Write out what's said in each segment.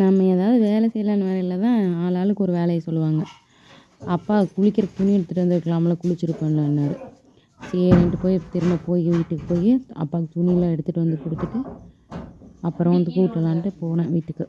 நம்ம ஏதாவது வேலை செய்யலான்னு வேலையில் தான் ஆளாளுக்கு ஒரு வேலையை சொல்லுவாங்க. அப்பா குளிக்கிறதுக்கு துணி எடுத்துகிட்டு வந்துருக்கலாம்ல, குளிச்சிருப்பேன்லன்னாரு. சரின்ட்டு திரும்ப வீட்டுக்கு போய் அப்பாவுக்கு துணியெலாம் எடுத்துகிட்டு வந்து கொடுத்துட்டு அப்புறம் வந்து கூட்டலான்ட்டு போனேன் வீட்டுக்கு.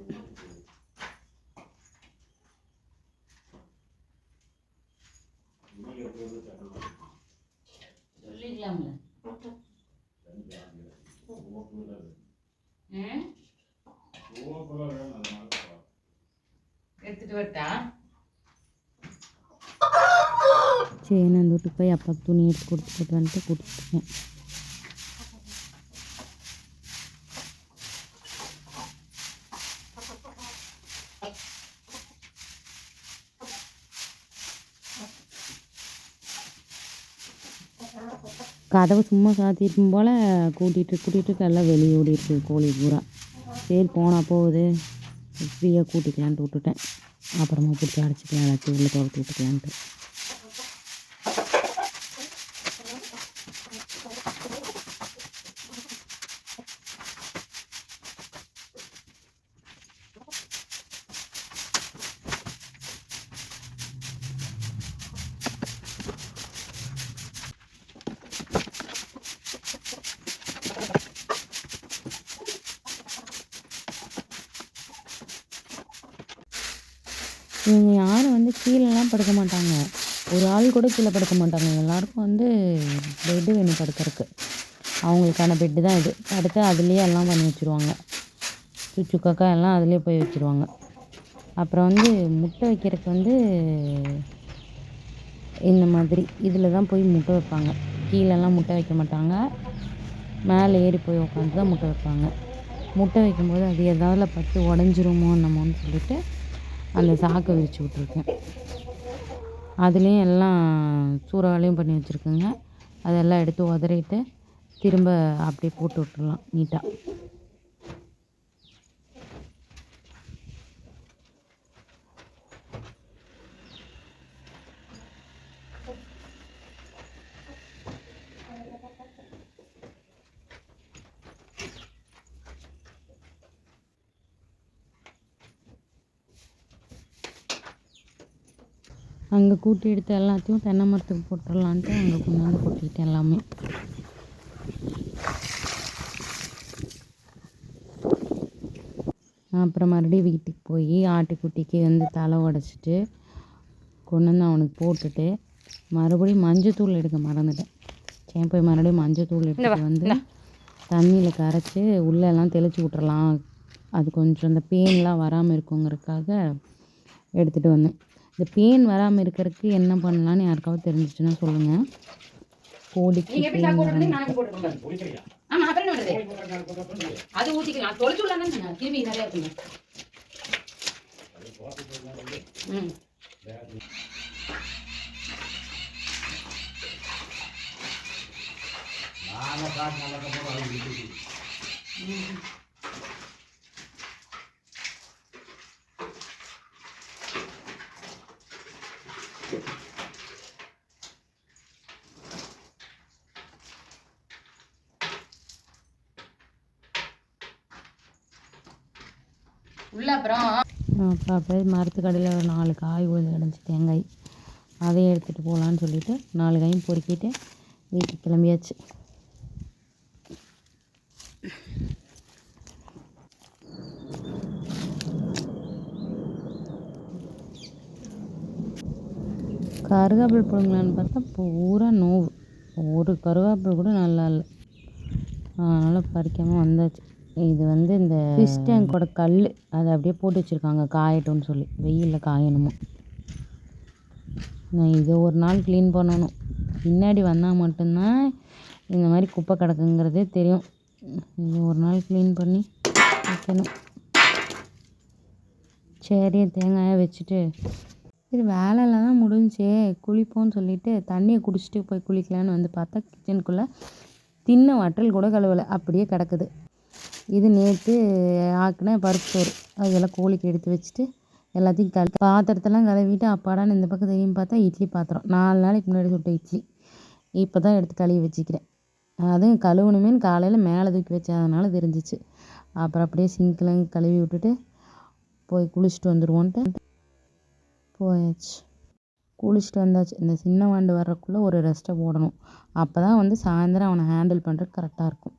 எடுத்துட்டு வரட்டா? சரி, நான் அந்த வீட்டுக்கு போய் அப்பாவுக்கு துணி எடுத்து கொடுத்துட்டு வந்துட்டு கொடுத்துட்டேன். கதவு சும்மா சாத்திருக்கும் போல் கூட்டிகிட்டு எல்லாம் வெளியே ஓடிருக்கு கோழி பூரா. சரி போனால் போகுது, ஃப்ரீயாக கூட்டிக்கலான்ட்டு விட்டுட்டேன். அப்புறமா பிடிச்சி அடைச்சிக்கலாம், எல்லாத்தையும் உள்ளே துரத்து விட்டுக்கலான்ட்டு. இவங்க யாரும் வந்து கீழேலாம் படுக்க மாட்டாங்க, ஒரு ஆள் கூட கீழே படுக்க மாட்டாங்க. எல்லாருக்கும் வந்து பெட்டு வேணும் படுக்கிறதுக்கு. அவங்களுக்கான பெட்டு தான் இது. அடுத்து அதுலேயே எல்லாம் பண்ணி வச்சுருவாங்க, சுச்சு காக்கா எல்லாம் அதிலே போய் வச்சுருவாங்க. அப்புறம் வந்து முட்டை வைக்கிறதுக்கு வந்து இந்த மாதிரி இதில் தான் போய் முட்டை வைப்பாங்க. கீழெல்லாம் முட்டை வைக்க மாட்டாங்க, மேலே ஏறி போய் உட்காந்து தான் முட்டை வைப்பாங்க. முட்டை வைக்கும்போது அது எதாவது பட்டு உடஞ்சிருமோ என்னமோன்னு சொல்லிட்டு அந்த சாக்கை விரித்து விட்ருக்கேன். அதுலேயும் எல்லாம் சூறாவளியும் பண்ணி வச்சுருக்குங்க. அதெல்லாம் எடுத்து உதறிட்டு திரும்ப அப்படியே போட்டு விட்டுறலாம் நீட்டாக. அங்கே கூட்டி எடுத்து எல்லாத்தையும் தென்னை மரத்துக்கு போட்டுடலான்ட்டு அங்கே கொண்டாந்து கொட்டிட்டேன் எல்லாமே. அப்புறம் மறுபடியும் வீட்டுக்கு போய் ஆட்டுக்குட்டிக்கு வந்து தலை உடச்சிட்டு கொண்டு வந்து அவனுக்கு போட்டுட்டு மறுபடியும் மஞ்சத்தூள் எடுக்க மறந்துட்டேன். சரி போய் மறுபடியும் மஞ்சத்தூள் எடுத்துகிட்டு வந்து தண்ணியில் கரைச்சி உள்ளெல்லாம் தெளித்து விட்றலாம், அது கொஞ்சம் அந்த பேன்லாம் வராமல் இருக்குங்கிறதுக்காக எடுத்துகிட்டு வந்தேன். இந்த பேன் வராமல் இருக்கிறதுக்கு என்ன பண்ணலான்னு யாருக்காவது தெரிஞ்சிச்சுன்னா சொல்லுங்கள். கோழிக்கு பேன் வராமல் அது ஊற்றிக்கலாம், தொலைச்சு விடலாம் திரும்பி நிறையா இருக்குங்க. உள்ள அப்புறம் அப்படியே மரத்து கடையில் ஒரு 4 காய் உழுது கிடந்துச்சு, தேங்காய். அதையும் எடுத்துகிட்டு போகலான்னு சொல்லிவிட்டு 4 காயும் பொறுக்கிட்டு வீட்டுக்கு கிளம்பியாச்சு. கருவேப்பில் பிடுங்கலான்னு பார்த்தா பூரா நோவு, ஒரு கருவேப்பில் கூட நல்லா இல்லை. அதனால் பறிக்காமல் வந்தாச்சு. இது வந்து இந்த ஃபிஷ் டேங்கோட கல், அதை அப்படியே போட்டு வச்சுருக்காங்க காயட்டும்னு சொல்லி, வெயிலில் காயணுமா. நான் இதை ஒரு நாள் க்ளீன் பண்ணணும். பின்னாடி வந்தால் மட்டும்தான் இந்த மாதிரி குப்பை கிடக்குங்கிறதே தெரியும். இது ஒரு நாள் க்ளீன் பண்ணி வைக்கணும். சரி தேங்காயை வச்சுட்டு சரி வேலையில் தான் முடிஞ்சே குளிப்போன்னு சொல்லிவிட்டு தண்ணியை குடிச்சிட்டு போய் குளிக்கலான்னு வந்து பார்த்தா கிச்சனுக்குள்ளே தின்ன வற்றல் கூட கழுவலை, அப்படியே கிடக்குது. இது நேற்று ஆக்கின பருப்பு சோறு, அதெல்லாம் கோழிக்கு எடுத்து வச்சுட்டு எல்லாத்தையும் பாத்திரத்தெல்லாம் கழுவிட்டு அப்பாடான்னு இந்த பக்கம் தெரியும் பார்த்தா இட்லி பாத்திரம் 4 நாளைக்கு முன்னாடி சுட்ட இட்லி இப்போ தான் எடுத்து கழுவி வச்சுக்கிறேன். அதுவும் கழுவணுமேனு காலையில் மேலே தூக்கி வச்சதுனால தெரிஞ்சிச்சு. அப்புறம் அப்படியே சிங்க்லாம் கழுவி விட்டுட்டு போய் குளிச்சுட்டு வந்துடுவோன்ட்டு போயாச்சு. குளிச்சுட்டு வந்தாச்சு. இந்த சின்ன வாண்டு வர்றதுக்குள்ளே ஒரு ரெஸ்ட்டை போடணும். அப்போ தான் வந்து சாயந்தரம் அவனை ஹேண்டில் பண்ணுறதுக்கு கரெக்டாக இருக்கும்.